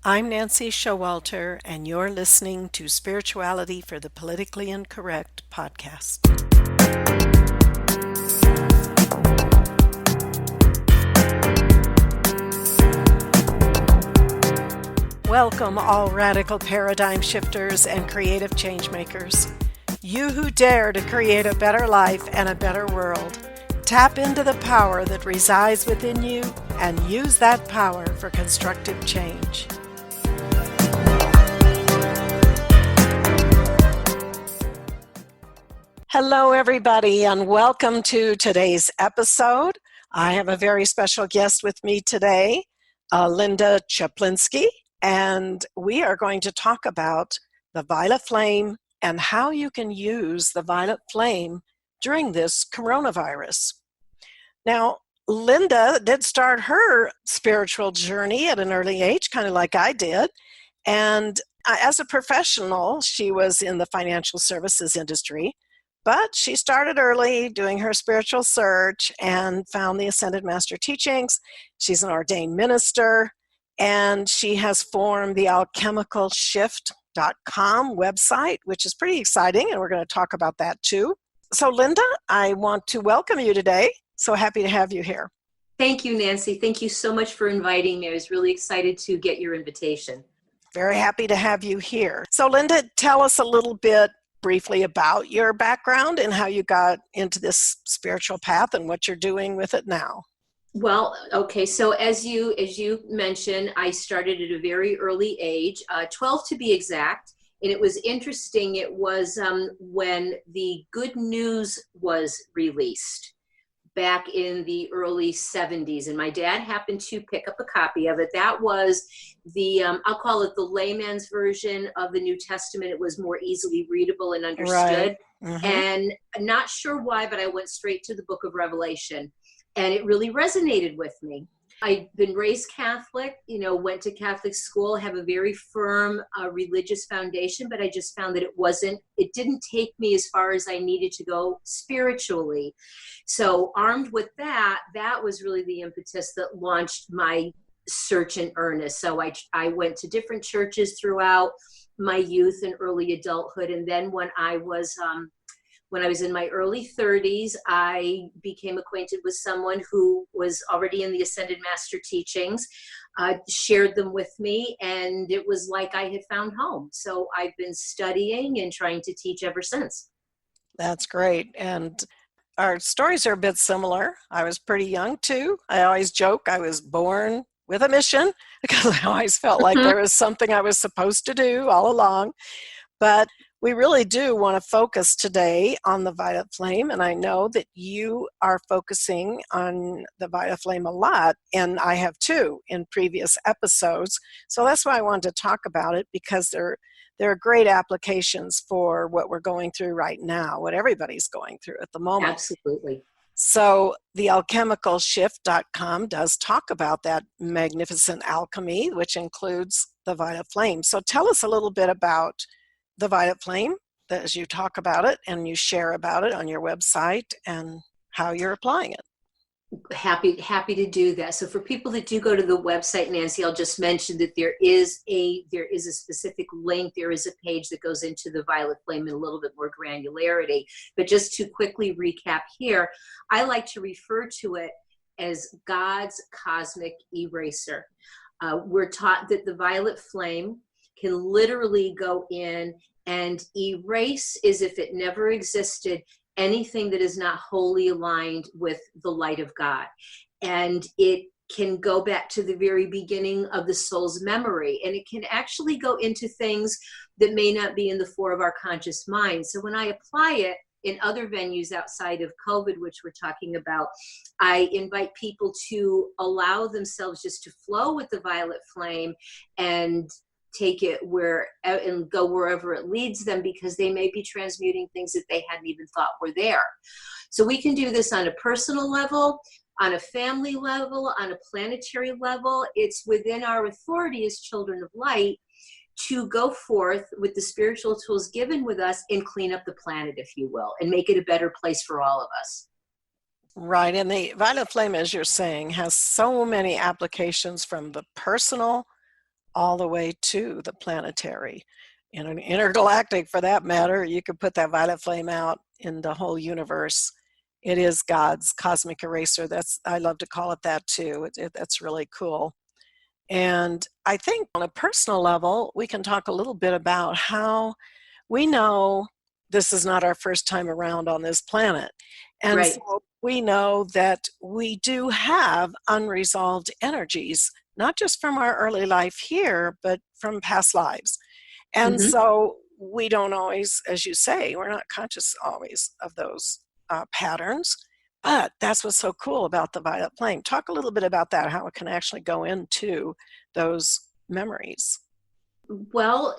I'm Nancy Showalter, and you're listening to Spirituality for the Politically Incorrect podcast. Welcome, all radical paradigm shifters and creative change makers. You who dare to create a better life and a better world. Tap into the power that resides within you and use that power for constructive change. Hello, everybody, and welcome to today's episode. I have a very special guest with me today, Linda Czaplinski, and we are going to talk about the violet flame and how you can use the violet flame during this coronavirus. Now, Linda did start her spiritual journey at an early age, kind of like I did, and as a professional, she was in the financial services industry. But she started early doing her spiritual search and found the Ascended Master teachings. She's an ordained minister, and she has formed the alchemicalshift.com website, which is pretty exciting, and we're going to talk about that too. So, Linda, I want to welcome you today. So happy to have you here. Thank you, Nancy. Thank you so much for inviting me. I was really excited to get your invitation. Very happy to have you here. So, Linda, tell us a little bit briefly about your background and how you got into this spiritual path and what you're doing with it now. Well, okay. So as you mentioned, I started at a very early age, 12 to be exact. And it was interesting. It was when the Good News was released back in the early 70s. And my dad happened to pick up a copy of it. That was the, I'll call it the layman's version of the New Testament. It was more easily readable and understood. Right. Mm-hmm. And I'm not sure why, but I went straight to the book of Revelation. And it really resonated with me. I've been raised Catholic, went to Catholic school, have a very firm religious foundation, but I just found that it didn't take me as far as I needed to go spiritually. So armed with that was really the impetus that launched my search in earnest. So I went to different churches throughout my youth and early adulthood. And then when I was in my early 30s, I became acquainted with someone who was already in the Ascended Master teachings, shared them with me, and it was like I had found home. So I've been studying and trying to teach ever since. That's great. And our stories are a bit similar. I was pretty young too. I always joke I was born with a mission because I always felt like there was something I was supposed to do all along. But we really do want to focus today on the violet flame, and I know that you are focusing on the violet flame a lot, and I have too in previous episodes. So that's why I wanted to talk about it, because there are great applications for what we're going through right now, what everybody's going through at the moment. Absolutely. So the alchemicalshift.com does talk about that magnificent alchemy, which includes the violet flame. So tell us a little bit about the violet flame, as you talk about it and you share about it on your website and how you're applying it. Happy to do that. So for people that do go to the website, Nancy, I'll just mention that there is a specific link. There is a page that goes into the violet flame in a little bit more granularity. But just to quickly recap here, I like to refer to it as God's cosmic eraser. We're taught that the violet flame can literally go in and erase, as if it never existed, anything that is not wholly aligned with the light of God. And it can go back to the very beginning of the soul's memory. And it can actually go into things that may not be in the fore of our conscious mind. So when I apply it in other venues outside of COVID, which we're talking about, I invite people to allow themselves just to flow with the violet flame and take it and go wherever it leads them, because they may be transmuting things that they hadn't even thought were there. So we can do this on a personal level, on a family level, on a planetary level. It's within our authority as children of light to go forth with the spiritual tools given with us and clean up the planet, if you will, and make it a better place for all of us. Right. And the violet flame, as you're saying, has so many applications, from the personal all the way to the planetary. In an intergalactic, for that matter, you could put that violet flame out in the whole universe. It is God's cosmic eraser. I love to call it that too. That's really cool. And I think on a personal level, we can talk a little bit about how we know this is not our first time around on this planet. And Right. so we know that we do have unresolved energies, not just from our early life here, but from past lives. And Hmm. so we don't always, as you say, we're not conscious always of those patterns. But that's what's so cool about the violet flame. Talk a little bit about that, how it can actually go into those memories. Well,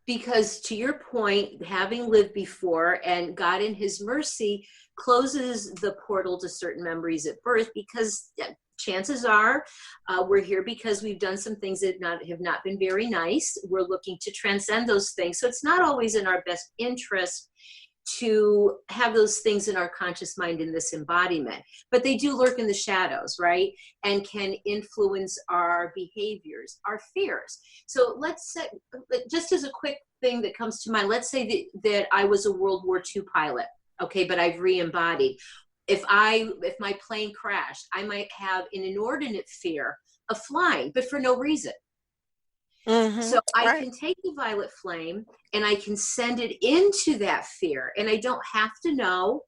because to your point, having lived before, and God in his mercy closes the portal to certain memories at birth, because chances are we're here because we've done some things that have not been very nice. We're looking to transcend those things. So it's not always in our best interest to have those things in our conscious mind in this embodiment, but they do lurk in the shadows, right? And can influence our behaviors, our fears. So let's say, just as a quick thing that comes to mind, let's say that I was a World War II pilot, okay, but I've re-embodied. If my plane crashed, I might have an inordinate fear of flying, but for no reason. So I Right. can take the violet flame and I can send it into that fear. And I don't have to know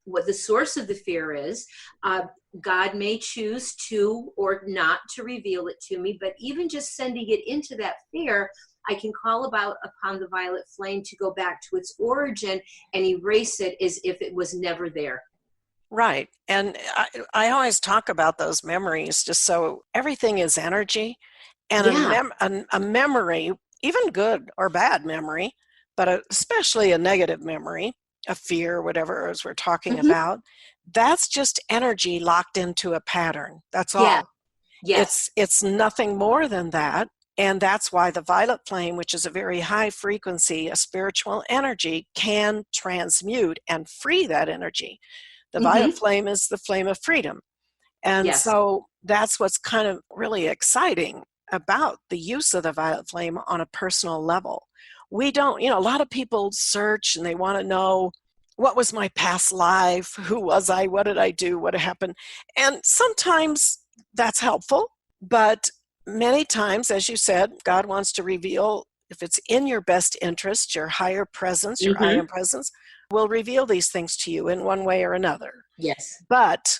what the source of the fear is. God may choose to or not to reveal it to me, but even just sending it into that fear, I can call upon the violet flame to go back to its origin and erase it as if it was never there. Right. And I always talk about those memories just so everything is energy. And Yeah. a memory, even good or bad memory, but especially a negative memory, a fear, whatever as we're talking Hmm. about, that's just energy locked into a pattern. That's Yeah. all. Yes. It's nothing more than that. And that's why the violet flame, which is a very high frequency, a spiritual energy, can transmute and free that energy. The violet Hmm. flame is the flame of freedom. And Yes. so that's what's kind of really exciting about the use of the violet flame on a personal level. We don't, a lot of people search and they want to know, what was my past life? Who was I? What did I do? What happened? And sometimes that's helpful, but many times, as you said, God wants to reveal, if it's in your best interest, your higher presence, your Hmm. higher presence will reveal these things to you in one way or another. Yes. But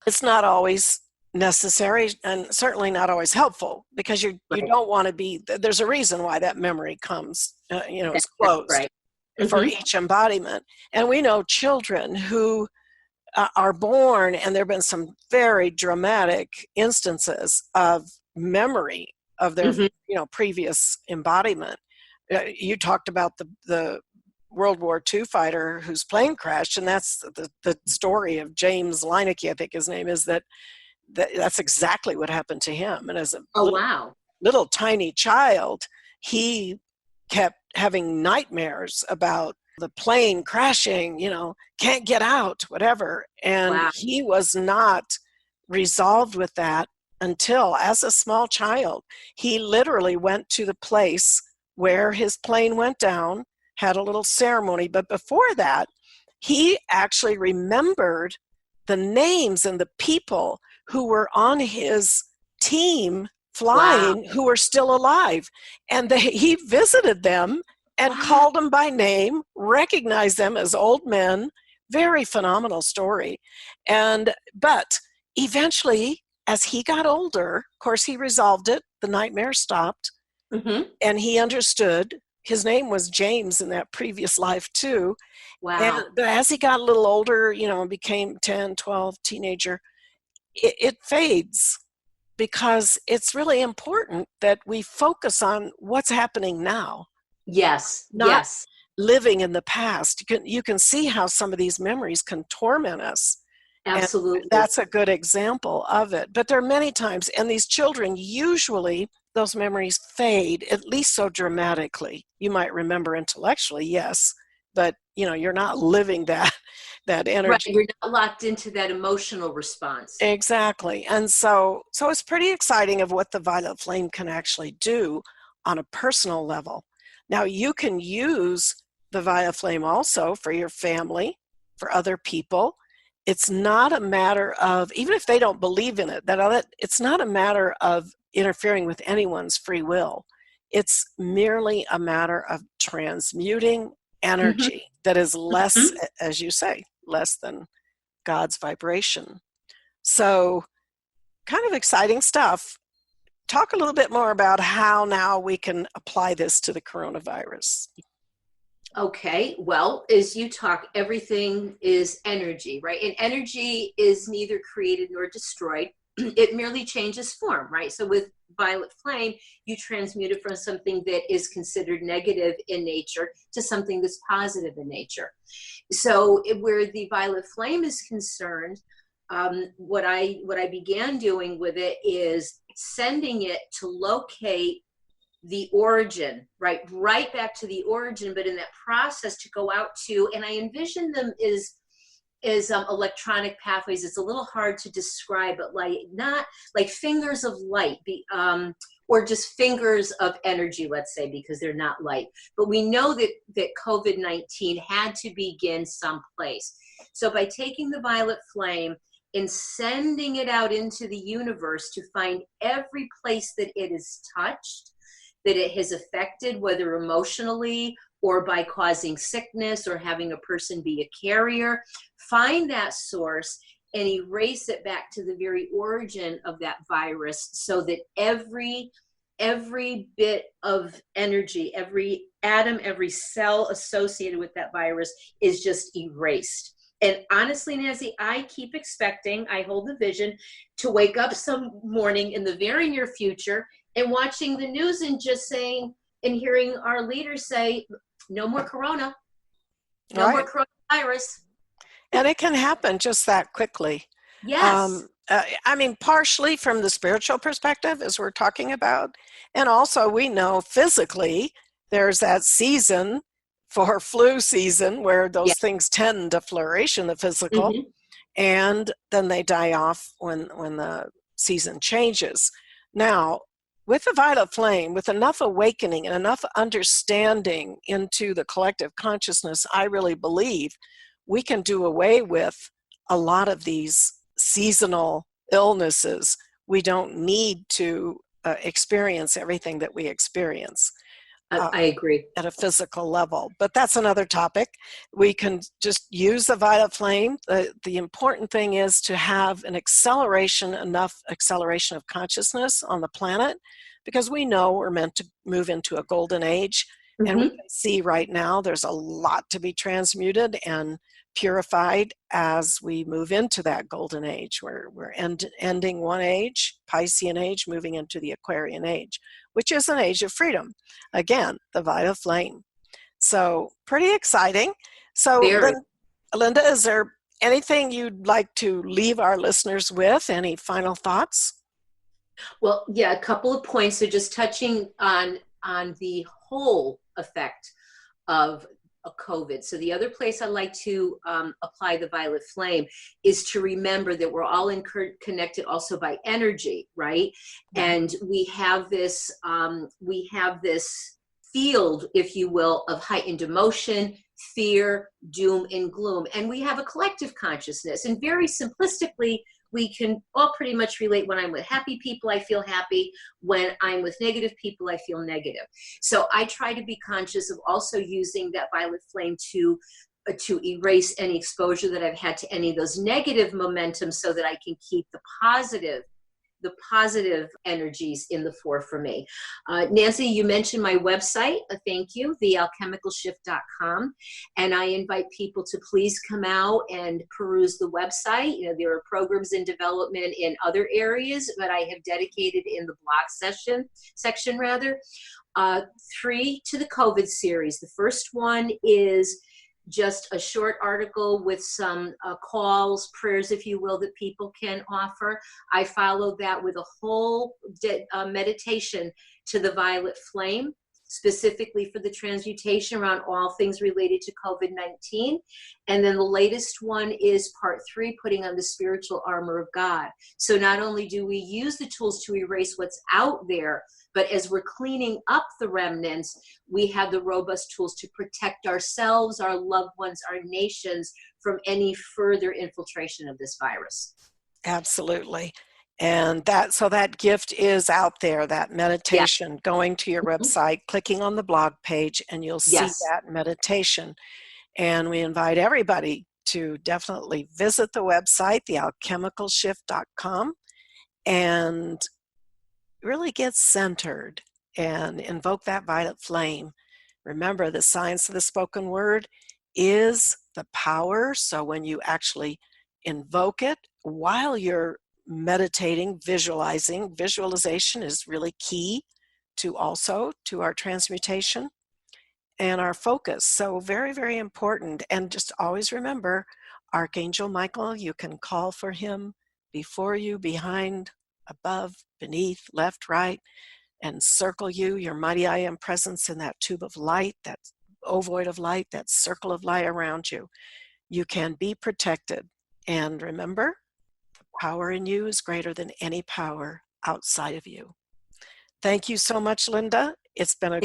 it's not always necessary and certainly not always helpful, because you Right. don't want to be, there's a reason why that memory comes, is That's closed right. for Hmm. each embodiment. And we know children who are born, and there have been some very dramatic instances of memory of their Hmm. previous embodiment. You talked about the World War II fighter whose plane crashed, and that's the story of James Leinecke, I think his name is, that's exactly what happened to him. And as a Oh, wow. little tiny child, he kept having nightmares about the plane crashing, can't get out, whatever. And Wow. he was not resolved with that until, as a small child, he literally went to the place where his plane went down, had a little ceremony. But before that, he actually remembered the names and the people who were on his team Wow. flying who were still alive. And he visited them and Wow. called them by name, recognized them as old men. Very phenomenal story. But eventually, as he got older, of course, he resolved it. The nightmare stopped, Hmm. and he understood. His name was James in that previous life, too. Wow. But as he got a little older, became 10, 12, teenager, it fades, because it's really important that we focus on what's happening now, Yes. not Yes. living in the past. You can see how some of these memories can torment us. And Absolutely. that's a good example of it. But there are many times, and these children, usually those memories fade, at least so dramatically. You might remember intellectually, yes, but you're not living that Right. energy. You're not locked into that emotional response. Exactly. And so it's pretty exciting of what the violet flame can actually do on a personal level. Now, you can use the violet flame also for your family, for other people. It's not a matter of, even if they don't believe in it, it's not a matter of interfering with anyone's free will. It's merely a matter of transmuting energy that is less, as you say, less than God's vibration. So, kind of exciting stuff. Talk a little bit more about how now we can apply this to the coronavirus. Okay, well, as you talk, everything is energy, right? And energy is neither created nor destroyed. It merely changes form, right? So with violet flame, you transmute it from something that is considered negative in nature to something that's positive in nature. So where the violet flame is concerned, what I began doing with it is sending it to locate the origin, right back to the origin, but in that process to go out to, and I envision them is electronic pathways. It's a little hard to describe, but not like fingers of light, or just fingers of energy, let's say, because they're not light. But we know that COVID-19 had to begin someplace. So by taking the violet flame and sending it out into the universe to find every place that it is touched, that it has affected, whether emotionally or by causing sickness or having a person be a carrier, find that source and erase it back to the very origin of that virus, so that every bit of energy, every atom, every cell associated with that virus is just erased. And honestly, Nancy, I keep expecting, I hold the vision to wake up some morning in the very near future and watching the news and just saying and hearing our leaders say, no more corona, no more coronavirus. And it can happen just that quickly. Yes. I mean, partially from the spiritual perspective, as we're talking about. And also, we know physically there's that season for flu season where those things tend to flourish in the physical, and then they die off when the season changes. Now, with the violet flame, with enough awakening and enough understanding into the collective consciousness, I really believe we can do away with a lot of these seasonal illnesses. We don't need to experience everything that we experience. I agree. At a physical level, but that's another topic. We can just use the violet flame. The important thing is to have enough acceleration of consciousness on the planet, because we know we're meant to move into a golden age, and we can see right now there's a lot to be transmuted and purified as we move into that golden age. We're ending one age, Piscean age, moving into the Aquarian age, which is an age of freedom. Again, the violet flame. So pretty exciting. So Linda, is there anything you'd like to leave our listeners with? Any final thoughts? Well, yeah, a couple of points. So just touching on the whole effect of COVID. So the other place I like to apply the violet flame is to remember that we're all connected also by energy, right? And we have this field, if you will, of heightened emotion, fear, doom, and gloom. And we have a collective consciousness. And very simplistically, we can all pretty much relate. When I'm with happy people, I feel happy. When I'm with negative people, I feel negative. So I try to be conscious of also using that violet flame to erase any exposure that I've had to any of those negative momentum, so that I can keep the positive energies in the fore for me. Nancy, you mentioned my website. Thank you, thealchemicalshift.com. And I invite people to please come out and peruse the website. You know, there are programs in development in other areas, but I have dedicated in the blog section 3 to the COVID series. The first one is just a short article with some calls, prayers, if you will, that people can offer. I follow that with a whole meditation to the violet flame. specifically for the transmutation around all things related to COVID-19. And then the latest one is part 3, putting on the spiritual armor of God. So not only do we use the tools to erase what's out there, but as we're cleaning up the remnants, we have the robust tools to protect ourselves, our loved ones, our nations from any further infiltration of this virus. Absolutely. And that gift is out there, that meditation, going to your website, clicking on the blog page, and you'll see that meditation. And we invite everybody to definitely visit the website, thealchemicalshift.com, and really get centered and invoke that violet flame. Remember, the science of the spoken word is the power. So when you actually invoke it while you're meditating, visualizing, visualization is really key to our transmutation and our focus. So very, very important. And just always remember, Archangel Michael, you can call for him before you, behind, above, beneath, left, right, and circle you, your mighty I am presence in that tube of light, that ovoid of light, that circle of light around you. You can be protected. And remember, the power in you is greater than any power outside of you. Thank you so much, Linda. It's been a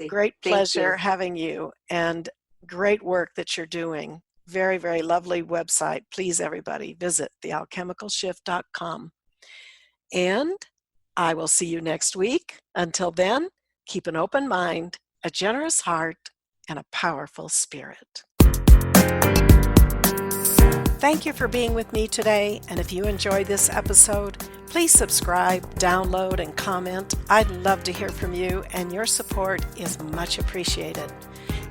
great pleasure having you, and great work that you're doing. Very, very lovely website. Please, everybody, visit thealchemicalshift.com. And I will see you next week. Until then, keep an open mind, a generous heart, and a powerful spirit. Thank you for being with me today, and if you enjoyed this episode, please subscribe, download, and comment. I'd love to hear from you, and your support is much appreciated.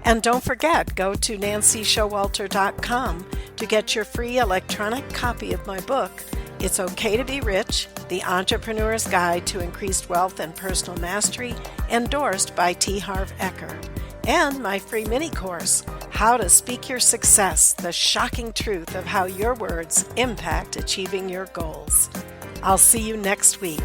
And don't forget, go to nancyshowalter.com to get your free electronic copy of my book, It's Okay to Be Rich, The Entrepreneur's Guide to Increased Wealth and Personal Mastery, endorsed by T. Harv Eker, and my free mini course, How to Speak Your Success, the shocking truth of how your words impact achieving your goals. I'll see you next week.